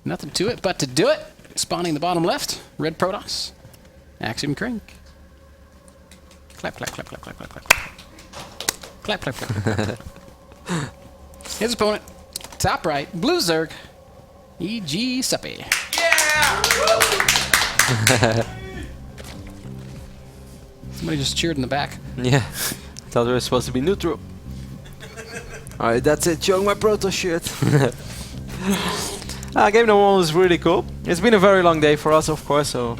Nothing to it but to do it. Spawning the bottom left. Red Protoss. Axiom Crank. Clap, clap, clap, clap, clap, clap, clap. Clap, clap, clap, clap. His opponent. Top right. Blue Zerg. E.G. Suppy. Yeah! Somebody just cheered in the back. Yeah. Thought we were supposed to be neutral. Alright, that's it. Showing my Protoss shirt. Game number 1 was really cool. It's been a very long day for us, of course, so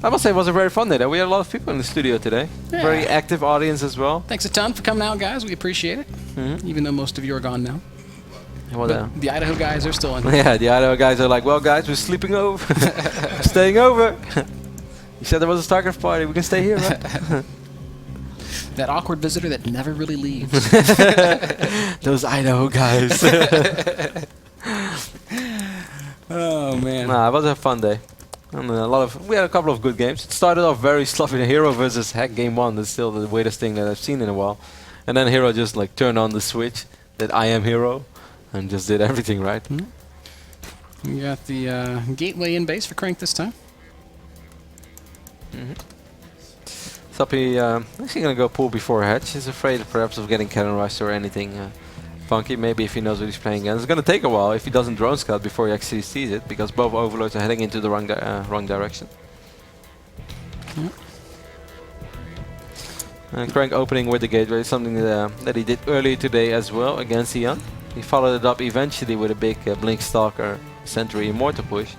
I must say it was a very fun day. We had a lot of people in the studio today. Yeah. Very active audience as well. Thanks a ton for coming out, guys. We appreciate it. Even though most of you are gone now. Well, But the Idaho guys are still in. yeah, the Idaho guys are like, well, guys, we're sleeping over. Staying over. You said there was a StarCraft party. We can stay here, right? That awkward visitor that never really leaves. Those Idaho guys. Oh, man. Nah, it was a fun day. And we had a couple of good games. It started off very sloppy. Hero versus Hack game 1. That's still the weirdest thing that I've seen in a while. And then Hero just like turned on the switch that I am Hero and just did everything right. We got the gateway in base for Crank this time. Suppy actually gonna go pool before Hatch. He's afraid perhaps of getting cannon rushed or anything funky. Maybe if he knows what he's playing against. It's gonna take a while if he doesn't drone scout before he actually sees it, because both overlords are heading into the wrong direction. And Crank opening with the gateway, something that he did earlier today as well against Ian. He followed it up eventually with a big Blink Stalker Sentry Immortal push.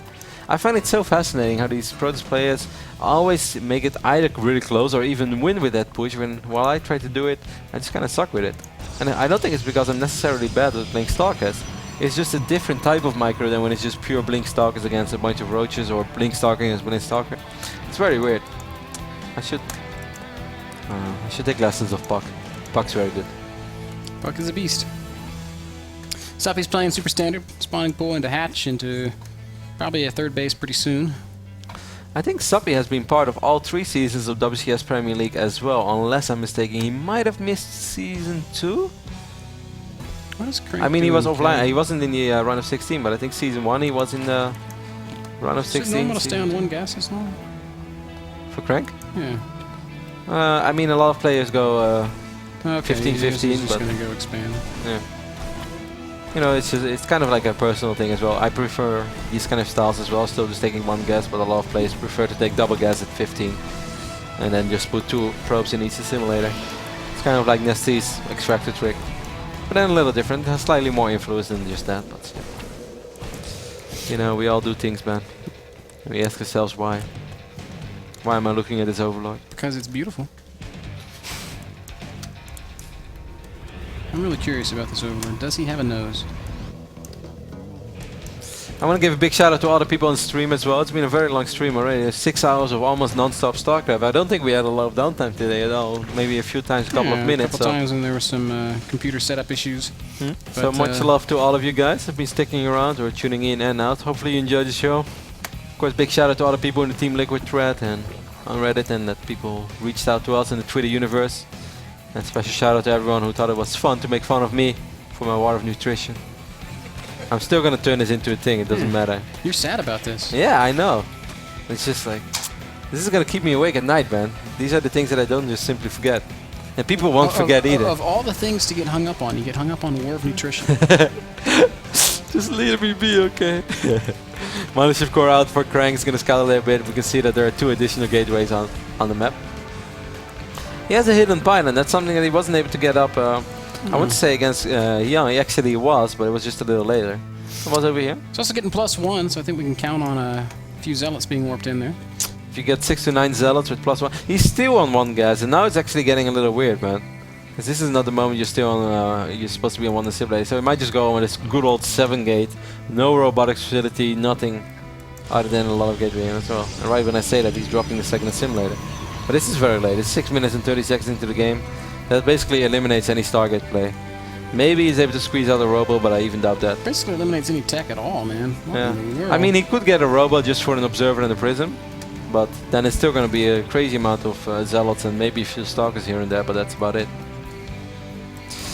I find it so fascinating how these Protoss players always make it either really close or even win with that push, when while I try to do it, I just kind of suck with it. And I don't think it's because I'm necessarily bad with Blink Stalkers. It's just a different type of micro than when it's just pure Blink Stalkers against a bunch of Roaches or Blink Stalker against Blink Stalker. It's very weird. I should take lessons of Puck. Puck's very good. Puck is a beast. Suppy's playing super standard, spawning pool into Hatch, into probably a third base pretty soon. I think Suppy has been part of all 3 seasons of WCS Premier League as well, unless I'm mistaken. He might have missed season 2? What is Crank I mean, he was doing, offline. Crank? He wasn't in the run of 16, but I think season 1 he was in the run of 16. Is it normal to stay on one gas this long? For Crank? Yeah. I mean, a lot of players go Okay, 15-15, he's just but gonna go expand. yeah. You know, it's kind of like a personal thing as well. I prefer these kind of styles as well, still just taking one gas, but a lot of players prefer to take double gas at 15 and then just put 2 probes in each simulator. It's kind of like Nesty's extractor trick, but then a little different, has slightly more influence than just that. But yeah. You know, we all do things, man. We ask ourselves why. Why am I looking at this Overlord? Because it's beautiful. I'm really curious about this Overlord. Does he have a nose? I want to give a big shout out to all the people on stream as well. It's been a very long stream already. 6 hours of almost non-stop StarCraft. I don't think we had a lot of downtime today at all. Maybe a few times, a couple of minutes. A couple times when there were some computer setup issues. So much love to all of you guys who've been sticking around or tuning in and out. Hopefully you enjoyed the show. Of course, big shout out to all the people in the Team Liquid thread and on Reddit, and that people reached out to us in the Twitter universe. And special shout out to everyone who thought it was fun to make fun of me for my war of nutrition. I'm still gonna turn this into a thing, it doesn't matter. You're sad about this. Yeah, I know. It's just like, this is gonna keep me awake at night, man. These are the things that I don't just simply forget. And people won't forget either. Of all the things to get hung up on, you get hung up on war of nutrition. Just leave me be, okay? Mothership core out for Krang is gonna scout a little bit. We can see that there are 2 additional gateways on the map. He has a hidden pylon. That's something that he wasn't able to get up. I wouldn't say against Young. He actually was, but it was just a little later. It was over here. It's also getting +1, so I think we can count on a few zealots being warped in there. If you get 6 to 9 zealots with +1, he's still on 1 gas, and now it's actually getting a little weird, man. Because this is not the moment you're still on. You're supposed to be on 1 simulator, so he might just go on with this good old 7 gate, no robotics facility, nothing other than a lot of gateway as well. And right when I say that, he's dropping the 2nd simulator. But this is very late. It's 6 minutes and 30 seconds into the game. That basically eliminates any Stargate play. Maybe he's able to squeeze out a robo, but I even doubt that. Basically eliminates any tech at all, man. What in the world? I mean, he could get a robo just for an observer and a prism, but then it's still going to be a crazy amount of zealots and maybe a few stalkers here and there, but that's about it.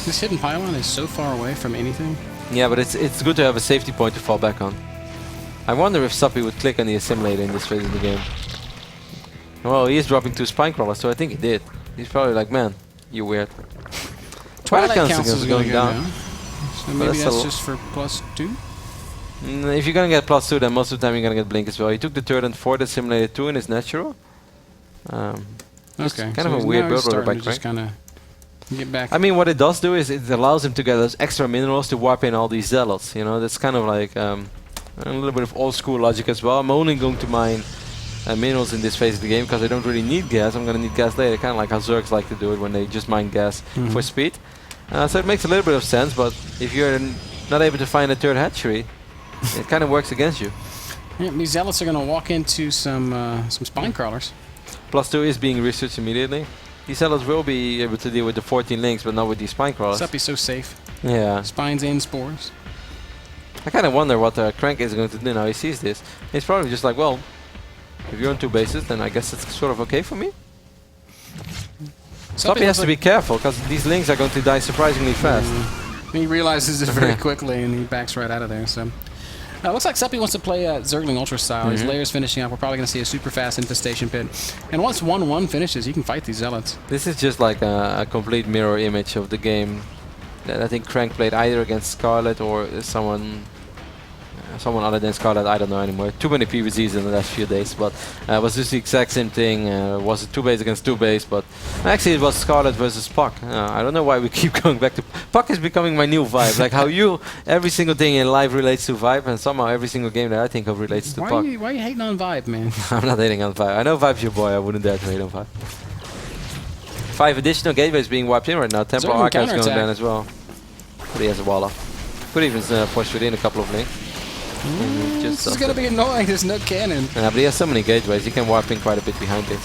This hidden pylon is so far away from anything. Yeah, but it's good to have a safety point to fall back on. I wonder if Suppy would click on the assimilator in this phase of the game. Well, he is dropping 2 spine crawlers, so I think he did. He's probably like, man, you're weird. Twilight Council is going down. So maybe that's just for +2? If you're gonna get +2, then most of the time you're gonna get blink as well. He took the turret and 4 that simulated 2 in his natural. Okay. Kind of a weird build order by Crank. Just kind of get back. I mean, what it does do is it allows him to get those extra minerals to warp in all these zealots. You know, that's kind of like a little bit of old school logic as well. I'm only going to mine minerals in this phase of the game because I don't really need gas. I'm gonna need gas later, kind of like how Zergs like to do it when they just mine gas for speed. So it makes a little bit of sense, but if you're not able to find a third hatchery, it kind of works against you. Yeah, these zealots are going to walk into some spine crawlers. +2 is being researched immediately. These zealots will be able to deal with the 14 links, but not with these spine crawlers. Suppy's so safe. Yeah. Spines and spores. I kind of wonder what Crank is going to do now he sees this. He's probably just like, well, if you're on 2 bases, then I guess it's sort of okay for me. Suppy has to be careful, because these links are going to die surprisingly fast. He realizes it very quickly, and he backs right out of there. So, looks like Suppy wants to play Zergling Ultra style. His layer's finishing up. We're probably going to see a super fast infestation pit. And once 1-1 finishes, he can fight these zealots. This is just like a complete mirror image of the game that I think Crank played either against Scarlet or someone other than Scarlet. I don't know anymore. Too many PvZs in the last few days, but it was just the exact same thing. Was it 2 base against 2 base? But actually it was Scarlet versus Puck. I don't know why we keep going back to Puck. Is becoming my new vibe. Like how every single thing in life relates to Vibe, and somehow every single game that I think of relates to Puck. Why are you hating on Vibe, man? I'm not hating on Vibe. I know Vibe's your boy. I wouldn't dare to hate on Vibe. 5 additional gateways being wiped in right now. Temporal Archive is going down as well. But he has a wall up. Could even push within a couple of links. This is going to be annoying. There's no cannon. But he has so many gateways. He can warp in quite a bit behind this.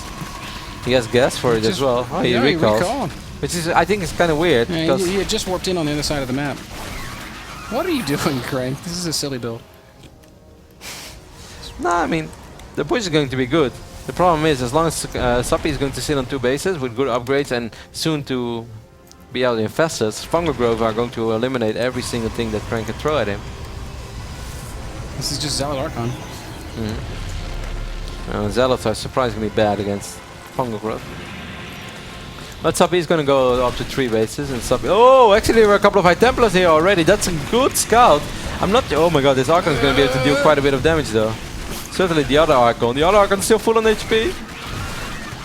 He has gas for it as well. Oh, he recalls. Which is, I think, is kind of weird. Yeah, he had just warped in on the other side of the map. What are you doing, Crank? This is a silly build. Nah, I mean, the push is going to be good. The problem is, as long as Suppy is going to sit on 2 bases with good upgrades and soon to be out in Infestors, Fungal Grove are going to eliminate every single thing that Crank can throw at him. This is just Zealot Archon. Zealots are surprisingly bad against Fungal Growth. But Suppy is going to go up to 3 bases, and Suppy. Oh, actually, there were a couple of High Templars here already. That's a good scout. I'm not. Oh my God, this Archon is going to be able to deal quite a bit of damage, though. Certainly the other Archon. The other Archon is still full on HP.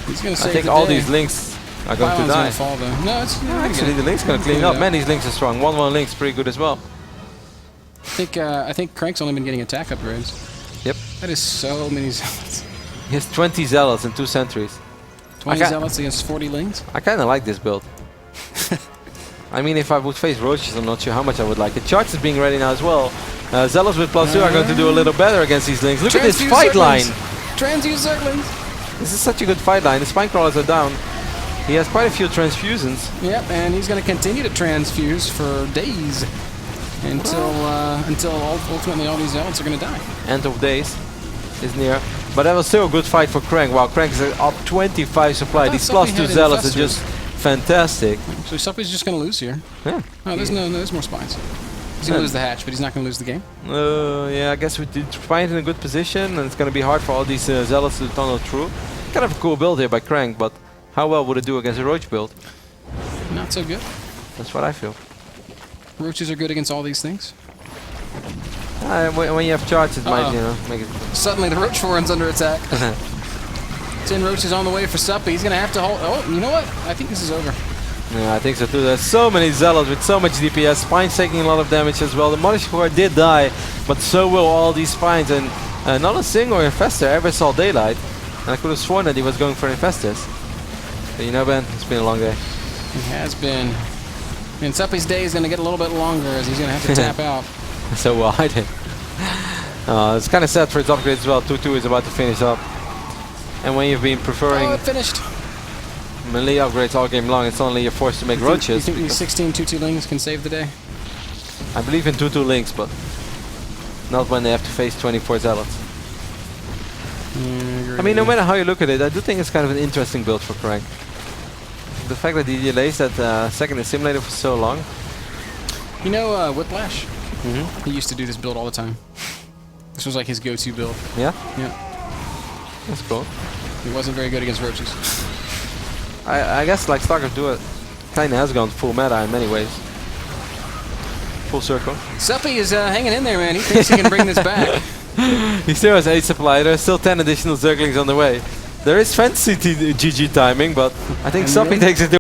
He's going to save I think all these links are going to die. Fall, though. No, it's actually the link's going to clean up. Man, these links are strong. 1-1 links, pretty good as well. I think Crank's only been getting attack upgrades. Yep. That is so many zealots. He has 20 zealots and 2 sentries. 20 zealots against 40 links? I kind of like this build. I mean, if I would face roaches, I'm not sure how much I would like it. Charge is being ready now as well. Zealots with +2 are going to do a little better against these links. Look at this fight line. Transfuse Zerglings. This is such a good fight line. The spine crawlers are down. He has quite a few transfusions. Yep, and he's going to continue to transfuse for days. Until ultimately all these zealots are going to die. End of days is near. But that was still a good fight for Crank. Wow, Crank is up 25 supply. These +2 zealots are just fantastic. So Suppy's just going to lose here. Yeah. Oh, there's more spines. He's going to lose the hatch, but he's not going to lose the game. Yeah, I guess we did find in a good position, and it's going to be hard for all these zealots to tunnel through. Kind of a cool build here by Crank, but how well would it do against a roach build? Not so good. That's what I feel. Roaches are good against all these things. When you have charge, it might, make it. Suddenly the roach foreign under attack. 10 roaches on the way for Suppy. He's going to have to hold. Oh, you know what? I think this is over. Yeah, I think so too. There's so many zealots with so much DPS. Spines taking a lot of damage as well. The Mothership Core did die, but so will all these spines. And not a single infestor ever saw daylight. And I could have sworn that he was going for infestors. But you know, Ben, it's been a long day. It has been. And Suppy's day is going to get a little bit longer as he's going to have to tap out. So will I did. It's kind of sad for its upgrade as well. 2-2 is about to finish up. And when you've been preferring it finished. melee upgrades all game long, it's only you're forced to make roaches. You think these 16 2-2 lings can save the day? I believe in 2-2 links, but not when they have to face 24 zealots. I mean, no matter how you look at it, I do think it's kind of an interesting build for Crank. The fact that he delays that second assimilator for so long. You know Whiplash? He used to do this build all the time. This was like his go-to build. Yeah? Yeah. That's cool. He wasn't very good against roaches. I guess like StarCraft Duo kind of has gone full meta in many ways. Full circle. Suppy is hanging in there, man. He thinks he can bring this back. He still has 8 supply. There's still 10 additional Zerglings on the way. There is fancy GG timing, but I think And Suppy then- takes it to